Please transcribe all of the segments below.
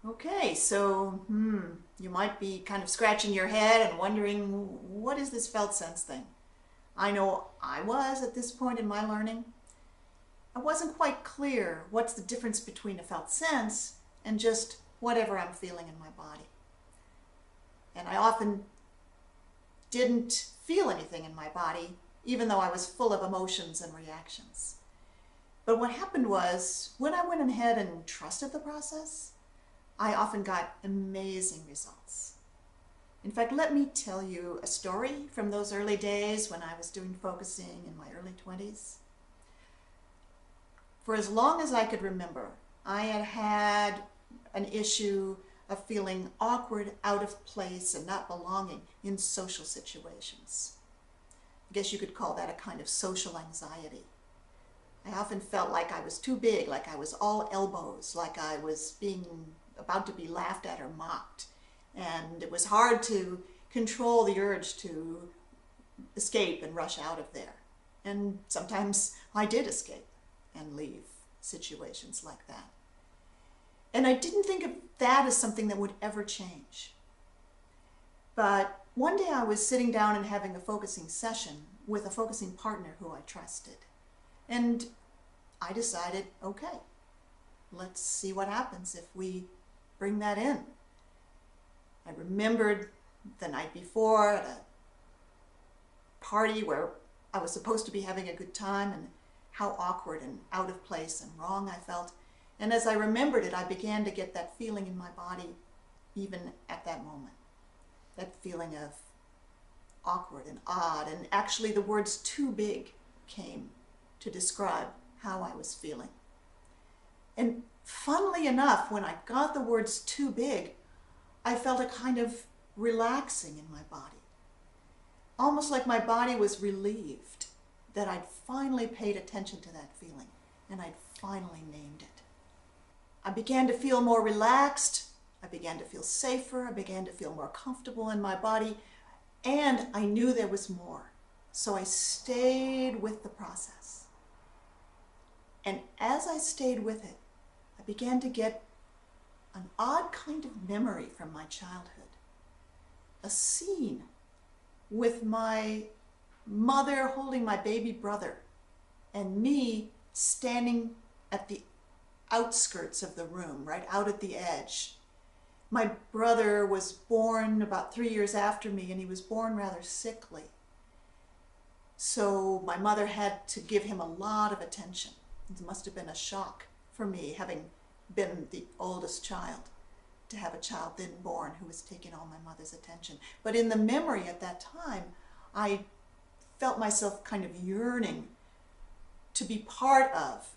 Okay, so you might be kind of scratching your head and wondering, what is this felt sense thing? I know I was at this point in my learning. I wasn't quite clear what's the difference between a felt sense and just whatever I'm feeling in my body. And I often didn't feel anything in my body, even though I was full of emotions and reactions. But what happened was, when I went ahead and trusted the process, I often got amazing results. In fact, let me tell you a story from those early days when I was doing focusing in my early 20s. For as long as I could remember, I had had an issue of feeling awkward, out of place, and not belonging in social situations. I guess you could call that a kind of social anxiety. I often felt like I was too big, like I was all elbows, like I was being about to be laughed at or mocked. And it was hard to control the urge to escape and rush out of there. And sometimes I did escape and leave situations like that. And I didn't think of that as something that would ever change. But one day I was sitting down and having a focusing session with a focusing partner who I trusted. And I decided, okay, let's see what happens if we bring that in. I remembered the night before at a party where I was supposed to be having a good time and how awkward and out of place and wrong I felt. And as I remembered it, I began to get that feeling in my body even at that moment. That feeling of awkward and odd, and actually the words too big came to describe how I was feeling. And funnily enough, when I got the words too big, I felt a kind of relaxing in my body. Almost like my body was relieved that I'd finally paid attention to that feeling and I'd finally named it. I began to feel more relaxed. I began to feel safer. I began to feel more comfortable in my body. And I knew there was more. So I stayed with the process. And as I stayed with it, I began to get an odd kind of memory from my childhood. A scene with my mother holding my baby brother and me standing at the outskirts of the room, right out at the edge. My brother was born about 3 years after me, and he was born rather sickly. So my mother had to give him a lot of attention. It must have been a shock for me, having been the oldest child, to have a child then born who was taking all my mother's attention. But in the memory at that time, I felt myself kind of yearning to be part of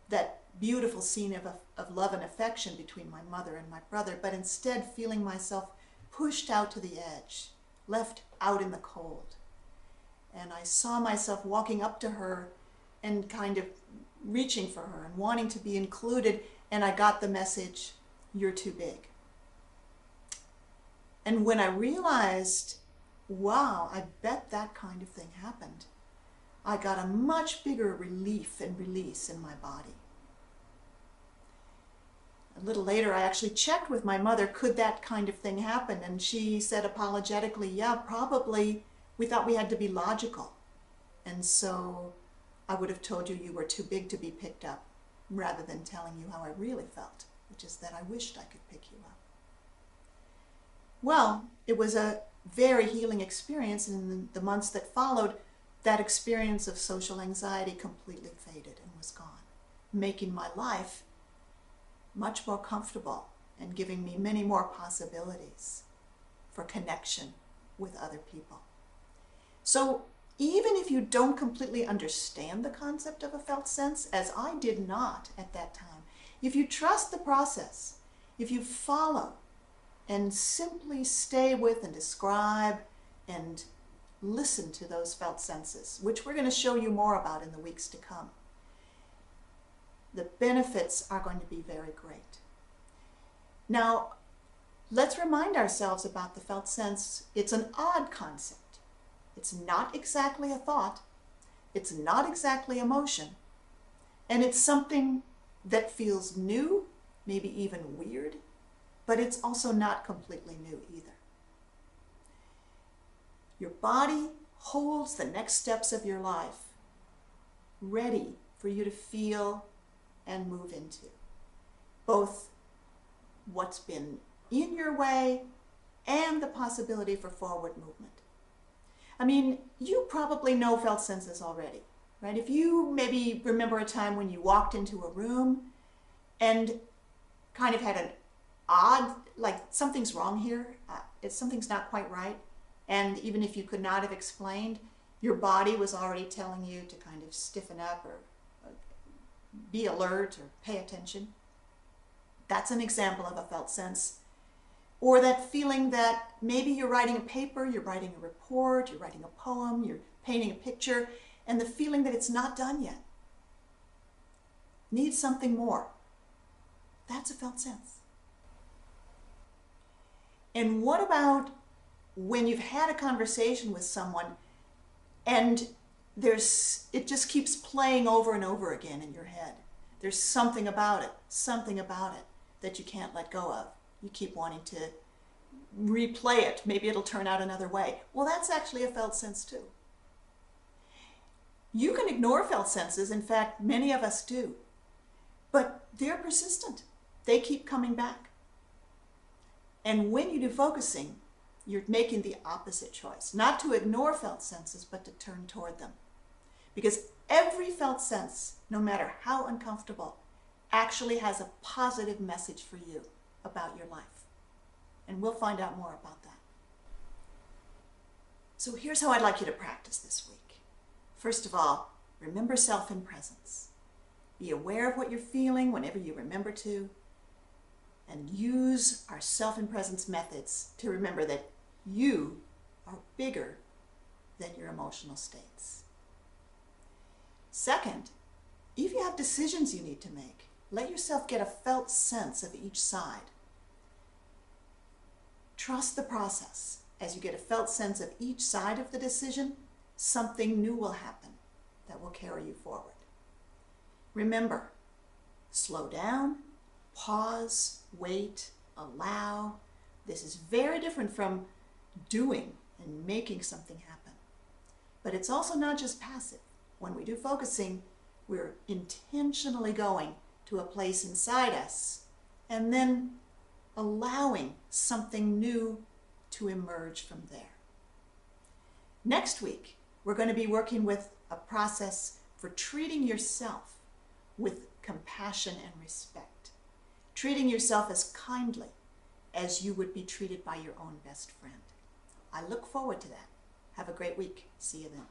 that beautiful scene of love and affection between my mother and my brother, but instead feeling myself pushed out to the edge, left out in the cold. And I saw myself walking up to her and kind of reaching for her and wanting to be included, and I got the message, "You're too big." And when I realized, wow, I bet that kind of thing happened, I got a much bigger relief and release in my body. A little later, I actually checked with my mother, could that kind of thing happen? And she said apologetically, yeah, probably. We thought we had to be logical. And so I would have told you were too big to be picked up, rather than telling you how I really felt, which is that I wished I could pick you up. Well, it was a very healing experience, and in the months that followed, that experience of social anxiety completely faded and was gone, making my life much more comfortable and giving me many more possibilities for connection with other people. So even if you don't completely understand the concept of a felt sense, as I did not at that time, if you trust the process, if you follow and simply stay with and describe and listen to those felt senses, which we're going to show you more about in the weeks to come, the benefits are going to be very great. Now, let's remind ourselves about the felt sense. It's an odd concept. It's not exactly a thought. It's not exactly emotion. And it's something that feels new maybe even weird, but it's also not completely new either. Your body holds the next steps of your life ready for you to feel and move into, both what's been in your way and the possibility for forward movement. I mean, you probably know felt senses already, right? If you maybe remember a time when you walked into a room and kind of had an odd, like something's wrong here, something's not quite right, and even if you could not have explained, your body was already telling you to kind of stiffen up or be alert or pay attention. That's an example of a felt sense. Or that feeling that maybe you're writing a paper, you're writing a report, you're writing a poem, you're painting a picture, and the feeling that it's not done yet. Needs something more. That's a felt sense. And what about when you've had a conversation with someone and it just keeps playing over and over again in your head? There's something about it that you can't let go of. You keep wanting to replay it. Maybe it'll turn out another way. Well, that's actually a felt sense too. You can ignore felt senses. In fact, many of us do. But they're persistent. They keep coming back. And when you do focusing, you're making the opposite choice. Not to ignore felt senses, but to turn toward them. Because every felt sense, no matter how uncomfortable, actually has a positive message for you about your life. And we'll find out more about that. So here's how I'd like you to practice this week. First of all, remember self in presence. Be aware of what you're feeling whenever you remember to, and use our self in presence methods to remember that you are bigger than your emotional states. Second, if you have decisions you need to make, let yourself get a felt sense of each side. Trust the process. As you get a felt sense of each side of the decision, something new will happen that will carry you forward. Remember, slow down, pause, wait, allow. This is very different from doing and making something happen. But it's also not just passive. When we do focusing, we're intentionally going to a place inside us and then allowing something new to emerge from there. Next week, we're going to be working with a process for treating yourself with compassion and respect. Treating yourself as kindly as you would be treated by your own best friend. I look forward to that. Have a great week. See you then.